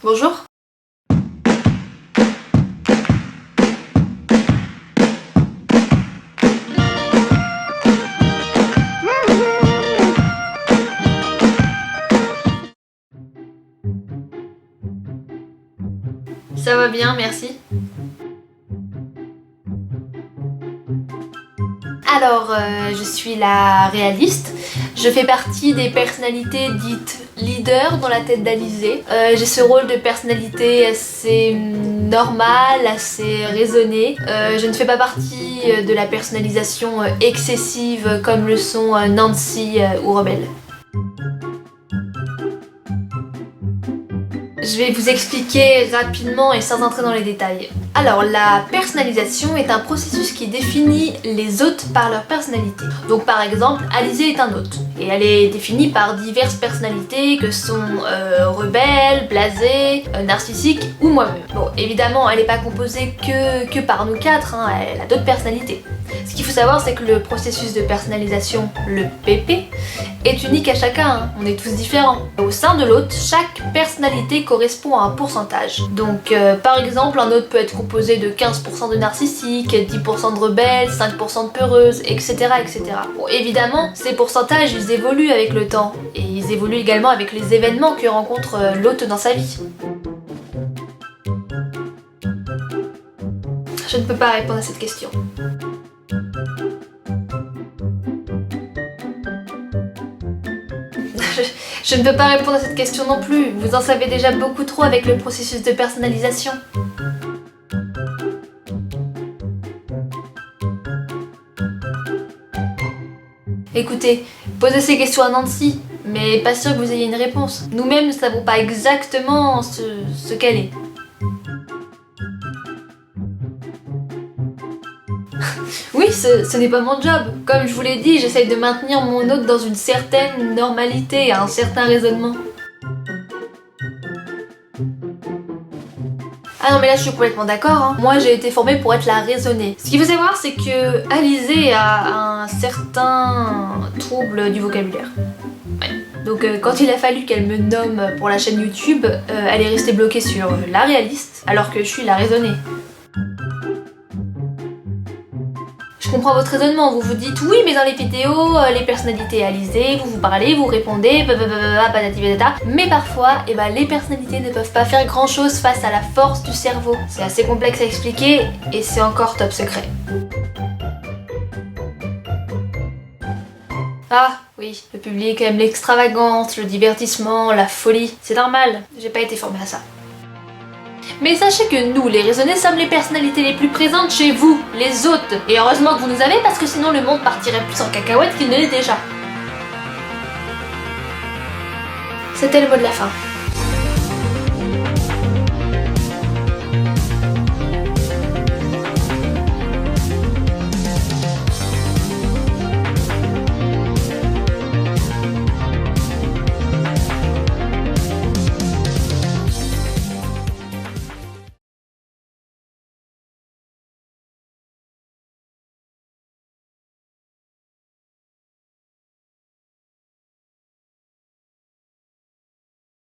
Bonjour. Ça va bien, merci. Alors, je suis la réaliste. Je fais partie des personnalités dites leader dans la tête d'Alizée. J'ai ce rôle de personnalité assez normal, assez raisonné. Je ne fais pas partie de la personnalisation excessive comme le sont Nancy ou Rebelle. Je vais vous expliquer rapidement et sans entrer dans les détails. Alors, la personnalisation est un processus qui définit les hôtes par leur personnalité. Donc par exemple, Alizée est un hôte. Et elle est définie par diverses personnalités que sont rebelle, blasée, narcissique ou moi-même. Bon, évidemment, elle n'est pas composée que par nous quatre, hein, elle a d'autres personnalités. Ce qu'il faut savoir, c'est que le processus de personnalisation, le PP, est unique à chacun, hein. On est tous différents. Au sein de l'hôte, chaque personnalité correspond à un pourcentage. Donc par exemple, un hôte peut être composé de 15% de narcissique, 10% de rebelle, 5% de peureuse, etc. etc. Bon, évidemment, ces pourcentages, ils évoluent avec le temps. Et ils évoluent également avec les événements que rencontre l'hôte dans sa vie. Je ne peux pas répondre à cette question. Je ne peux pas répondre à cette question non plus, vous en savez déjà beaucoup trop avec le processus de personnalisation. Écoutez, posez ces questions à Nancy, mais pas sûr que vous ayez une réponse. Nous-mêmes ne savons pas exactement ce qu'elle est. Oui, ce n'est pas mon job. Comme je vous l'ai dit, j'essaye de maintenir mon hôte dans une certaine normalité, un certain raisonnement. Ah non mais là je suis complètement d'accord, hein. Moi j'ai été formée pour être la raisonnée. Ce qu'il faut savoir c'est que Alizée a un certain trouble du vocabulaire. Ouais. Donc quand il a fallu qu'elle me nomme pour la chaîne YouTube, elle est restée bloquée sur la réaliste, alors que je suis la raisonnée. Je comprends votre raisonnement, vous vous dites oui mais dans les vidéos, les personnalités Alizée, vous parlez, vous répondez, patati patata. Mais parfois, les personnalités ne peuvent pas faire grand chose face à la force du cerveau. C'est assez complexe à expliquer et c'est encore top secret. Ah oui, le public aime l'extravagance, le divertissement, la folie. C'est normal, j'ai pas été formée à ça. Mais sachez que nous, les raisonnés, sommes les personnalités les plus présentes chez vous, les hôtes. Et heureusement que vous nous avez parce que sinon le monde partirait plus en cacahuète qu'il ne l'est déjà. C'était le mot de la fin.